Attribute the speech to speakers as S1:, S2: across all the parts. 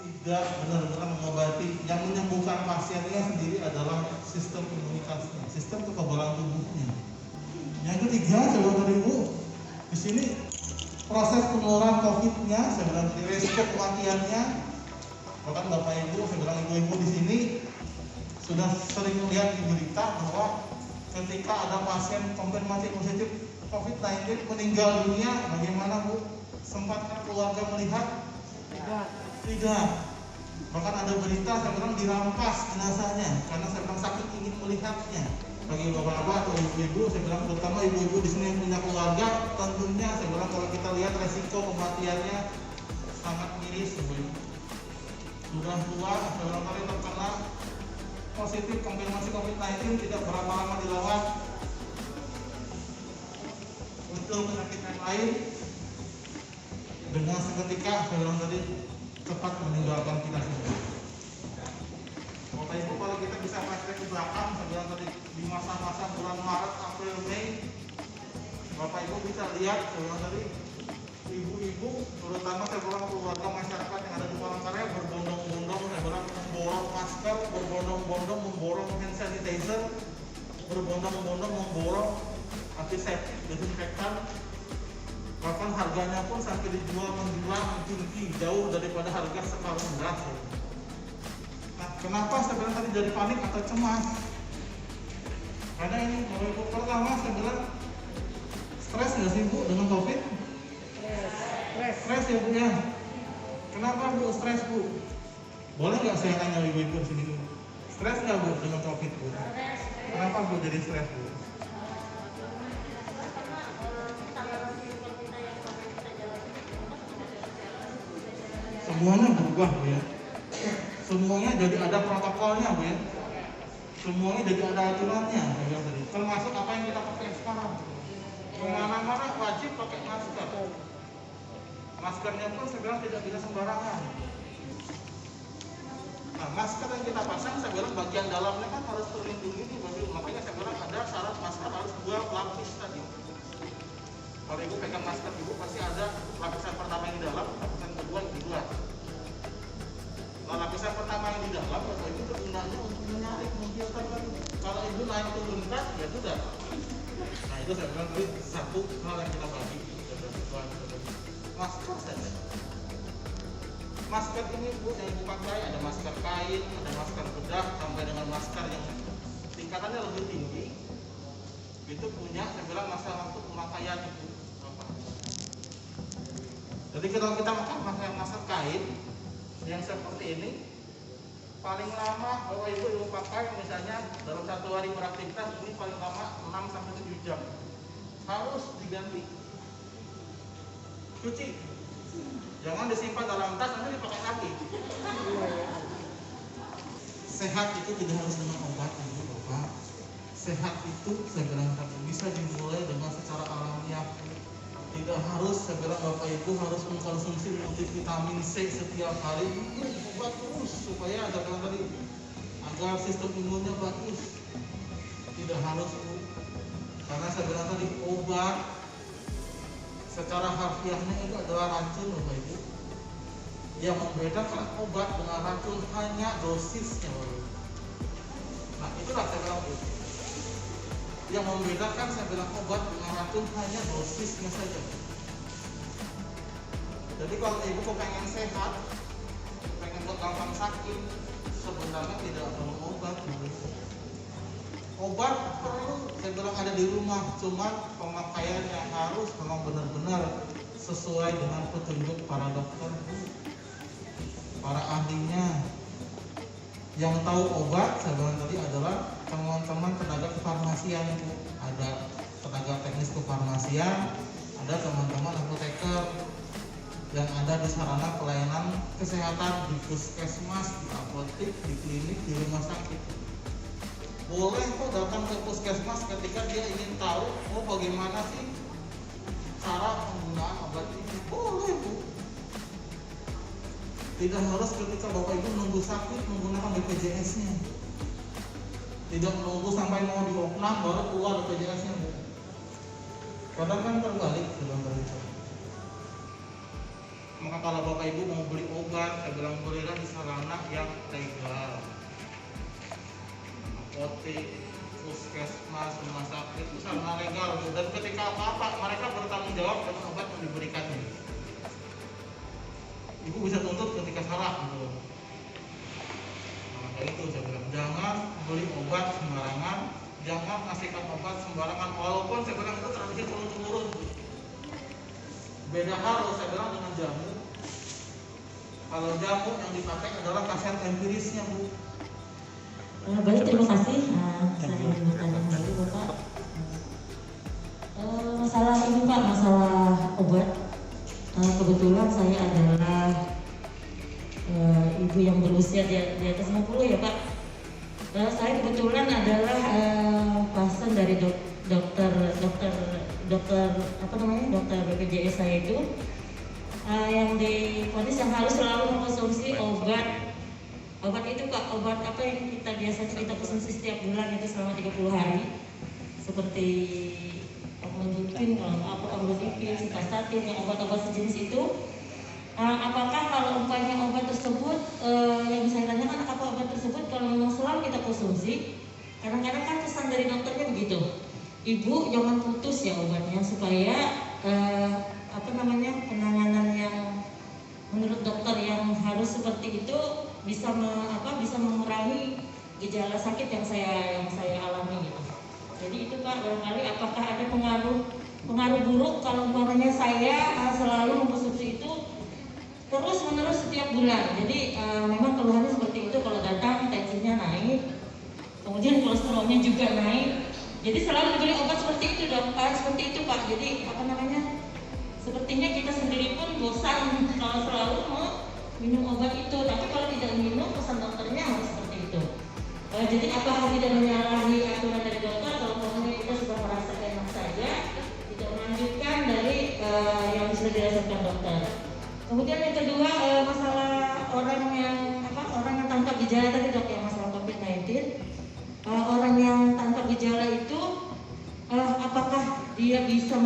S1: tidak benar-benar mengobati. Yang menyembuhkan pasiennya sendiri adalah sistem imunitasnya, sistem kekebalan tubuhnya. Yang ketiga, saudara ibu, di sini proses penularan COVID-nya, saya bilang tadi resiko kematiannya. Bahkan bapak ibu, saya bilang ibu-ibu di sini sudah sering melihat di berita bahwa ketika ada pasien konfirmasi positif COVID-19 meninggal dunia, bagaimana bu? Sempatkah keluarga melihat? Tidak. Bahkan ada berita saya bilang dirampas jenazahnya karena saya bilang sakit ingin melihatnya. Bagi bapak-bapak atau ibu-ibu, saya bilang terutama ibu-ibu di sini yang punya keluarga, tentunya saya bilang kalau kita lihat resiko kematiannya sangat miris, ibu-ibu. Sudah tua, saya bilang kali terkena positif konfirmasi COVID-19 tidak berapa lama dilawat, muncul penyakit yang lain dengan seketika saya bilang tadi cepat meninggalkan kita semua. Bapak ibu, kalau kita bisa flashback ke belakang, saya bilang tadi di masa-masa bulan Maret, April, Mei, bapak ibu bisa lihat saya bilang tadi ibu-ibu, terutama saya bilang keluarga masyarakat yang ada di Palangkaraya berbondong-bondong, saya bilang memborong masker, berbondong-bondong memborong hand sanitizer, berbondong-bondong memborong antiseptik, desinfektan. Bahkan harganya pun sampai dijual menjual tinggi jauh daripada harga sekarang beras. Nah, kenapa saya bilang tadi jadi panik atau cemas? Karena ini pertama saya bilang stres nggak sih bu dengan COVID? Stres ya bu ya. Kenapa bu stres bu? Boleh nggak saya tanya ibu-ibu sini bu? Stres nggak bu dengan COVID bu? Kenapa bu jadi stres bu? Semuanya berubah bu ya. Semuanya jadi ada protokolnya bu ya. Semuanya jadi ada aturannya ya, tadi. Termasuk apa yang kita pakai sekarang. Kemana-mana wajib pakai masker. Maskernya pun saya bilang tidak bisa sembarangan. Nah, masker yang kita pasang saya bilang bagian dalamnya kan harus terlindungi nih, makanya saya bilang ada syarat masker harus 2 lapis tadi. Kalau ibu pegang masker ibu pasti ada lapisan pertama yang di dalam, lapisan kedua yang di luar. Nah, lapisan pertama yang di dalam, bapak ibu kegunaannya untuk menyaring, memfilter kan. Kalau ibu naik turun kan, ya sudah. Nah itu saya bilang tadi satu hal yang kita bagi. Masker saja. Masker ini bu yang ibu pakai ada masker kain, ada masker bedah, sampai dengan masker yang tingkatannya lebih tinggi. Itu punya saya bilang masalah untuk pemakaian ibu. Jadi kalau kita pakai masker kain yang seperti ini, paling lama bapak ibu pakai misalnya dalam 1 hari beraktivitas ini paling lama 6-7 jam. Harus diganti. Cuci. Jangan disimpan dalam tas nanti dipakai lagi. Sehat itu tidak harus dengan obat, ibu bapak. Sehat itu saya bilang bisa dimulai dengan secara alamiah. Tidak harus saya bilang bapak ibu harus mengkonsumsi multivitamin C setiap hari. Obat terus supaya ada bilang tadi agar sistem imunnya bagus. Tidak harus bu. Karena saya bilang tadi obat secara harfiahnya itu adalah racun bapak ibu. Yang membedakan obat dengan racun hanya dosisnya bapak ibu. Nah itulah saya bilang bu. Yang membedakan saya bilang obat dengan racun hanya dosisnya saja. Jadi kalau ibu pengen sehat, pengen gampang sakit, sebenarnya tidak perlu obat. Obat perlu saya bilang ada di rumah, cuman pemakaiannya harus memang benar-benar sesuai dengan petunjuk para dokter, para ahlinya. Yang tahu obat saya bilang tadi adalah teman-teman tenaga kefarmasian, ada tenaga teknis kefarmasian, ada teman-teman apoteker yang ada di sarana pelayanan kesehatan di puskesmas, di apotek, di klinik, di rumah sakit. Boleh kok datang ke puskesmas ketika dia ingin tahu bagaimana sih cara penggunaan obat ini. Boleh bu. Tidak harus ketika bapak ibu menunggu sakit menggunakan BPJS-nya. Tidak menunggu sampai mau diopnam baru keluar BPJS-nya bu. Kadang kan terbalik dalam berita. Maka kalau bapak ibu mau beli obat, saya bilang belilah di sarana yang legal, apotek, puskesmas, rumah sakit itu sarana legal. Dan ketika apa-apa mereka bertanggung jawab dengan obat yang diberikannya. Ibu bisa tuntut ketika salah gitu. Maka itu saya bilang jangan beli obat sembarangan, jangan kasihkan obat sembarangan, walaupun saya bilang itu tradisi turun-temurun. Beda hal saya bilang dengan jamu. Kalau jamu yang dipakai adalah khasiat empirisnya, Bu.
S2: Baik, terima kasih. Saya bertanya kembali Bapak. Masalah ini Pak, masalah obat. Kebetulan saya adalah ibu yang berusia di atas 50 ya Pak. Saya kebetulan adalah pasien dari dokter BPJS saya itu yang divonis yang harus selalu mengkonsumsi obat itu Pak, obat apa yang kita konsumsi setiap bulan itu selama 30 hari seperti Amlodipin, Simvastatin, yang obat-obat sejenis itu. Apakah kalau umpamanya obat tersebut yang saya tanyakan, apakah obat tersebut kalau memang selalu kita konsumsi, kadang-kadang kan pesan dari dokternya begitu, ibu jangan putus ya obatnya supaya penanganan yang menurut dokter yang harus seperti itu bisa mengurangi gejala sakit yang saya alami gitu. Jadi itu Pak, barangkali apakah ada pengaruh buruk kalau umpamanya saya selalu mengkonsumsi itu terus menerus setiap bulan. Jadi memang keluhannya seperti itu, kalau datang tensinya naik, kemudian kolesterolnya juga naik. Jadi selalu dibeli obat seperti itu dong, seperti itu Pak. Jadi sepertinya kita sendiri pun bosan kalau selalu mau minum obat itu. Tapi kalau tidak minum, pesan dokternya harus seperti itu. Jadi apakah tidak menyalahi aturan dari dokter kalau kemudian kita sudah merasa enak saja, tidak melanjutkan dari yang sudah dirasakan dokter. Kemudian yang kedua, masalah orang yang tanpa gejala tadi dok, yang masalah COVID-19. Orang yang tanpa gejala itu apakah dia bisa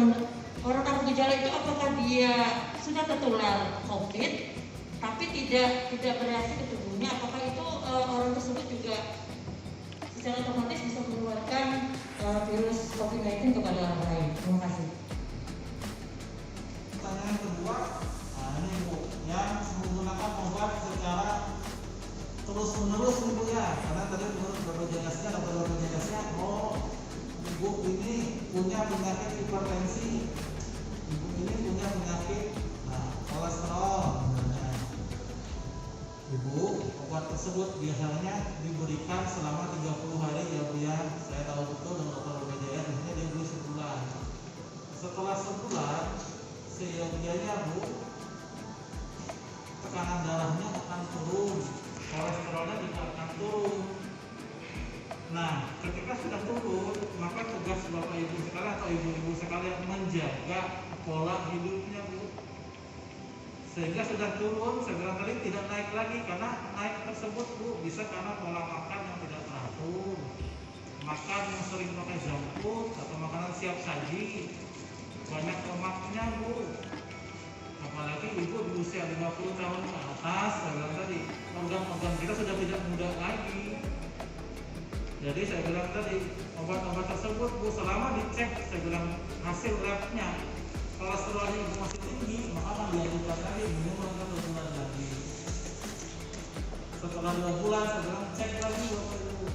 S2: orang tanpa gejala itu apakah dia sudah tertular COVID tapi tidak bereaksi ke tubuhnya, apakah itu orang tersebut juga secara otomatis bisa mengeluarkan virus COVID-19 kepada orang lain? Terima kasih.
S1: Pertanyaan kedua, ini Bu, yang menggunakan obat secara terus-menerus nih Bu ya, karena tadi menurut BPJS-nya, ibu ini punya penyakit hipertensi, ibu ini punya penyakit kolesterol. Ibu, obat tersebut biasanya diberikan selama 30 hari ya Bu ya. Saya tahu betul dengan dokter BPJS, biasanya dia beli sebulan. Setelah sebulan, seyogianya Bu, tekanan darahnya akan turun, kolesterolnya juga akan turun. Nah, ketika sudah turun, maka tugas Bapak Ibu sekalian atau ibu-ibu sekalian menjaga pola hidupnya Bu. Sehingga sudah turun, saya bilang tadi tidak naik lagi, karena naik tersebut Bu bisa karena pola makan yang tidak teratur, makan yang sering pakai junk food atau makanan siap saji, banyak lemaknya Bu. Apalagi ibu di usia 50 tahun ke atas, saya bilang tadi organ-organ kita sudah tidak muda lagi. Jadi saya bilang tadi obat-obat tersebut Bu selama dicek, saya bilang hasil labnya kolesterolnya ibu masih tinggi, maka akan diajukan lagi minum untuk 2 bulan lagi. Setelah 2 bulan saya bilang cek lagi Bapak Ibu.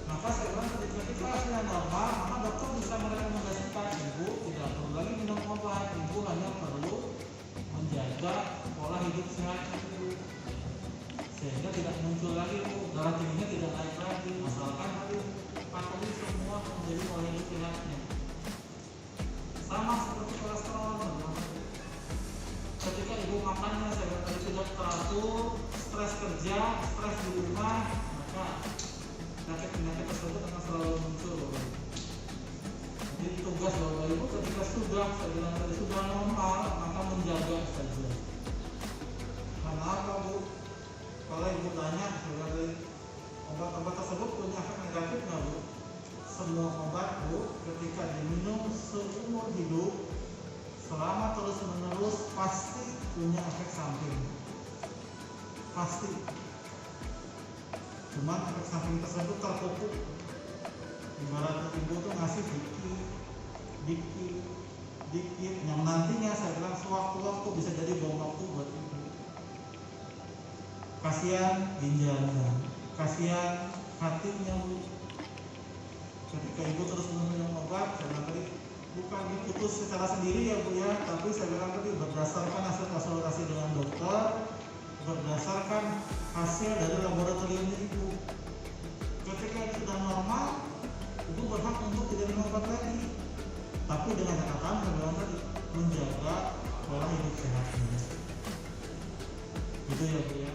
S1: Maka saya bilang ketika kita hasilnya normal, maka dokter bisa merekomendasikan ibu tidak perlu lagi minum obat, ibu hanya perlu menjaga pola hidup sehat ibu, sehingga tidak muncul lagi Bu, darah tingginya tidak naik lagi, asalkan tadi patuhi semua menjadi pola hidup sehatnya. Sama seperti kolesterol, ketika ibu makannya saya bilang tadi tidak teratur, stres kerja, stres di rumah, maka penyakit tersebut akan selalu muncul. Jadi tugas Bapak Ibu ketika sudah, saya bilang tadi sudah normal, maka menjaga saja. Karena apa Bu? Kalau ibu tanya, saya bilang tadi obat-obat tersebut punya efek negatif nggak Bu? Semua obat Bu ketika diminum seumur hidup selama terus menerus pasti punya efek samping, pasti. Cuman efek samping tersebut terpupuk. Ibarat ibu tuh ngasih dikit, yang nantinya saya bilang sewaktu-waktu bisa jadi bom waktu buat ibu. Kasihan ginjalnya, kasihan hatinya Bu. Ketika ibu terus minum obat, saya bilang tadi bukan diputus secara sendiri ya Bu ya, tapi saya bilang tadi berdasarkan hasil konsultasi dengan dokter, berdasarkan hasil dari laboratoriumnya ibu. Ketika itu sudah normal, ibu berhak untuk tidak minum obat lagi, tapi dengan catatan saya bilang tadi menjaga pola hidup sehatnya. Gitu ya Bu ya.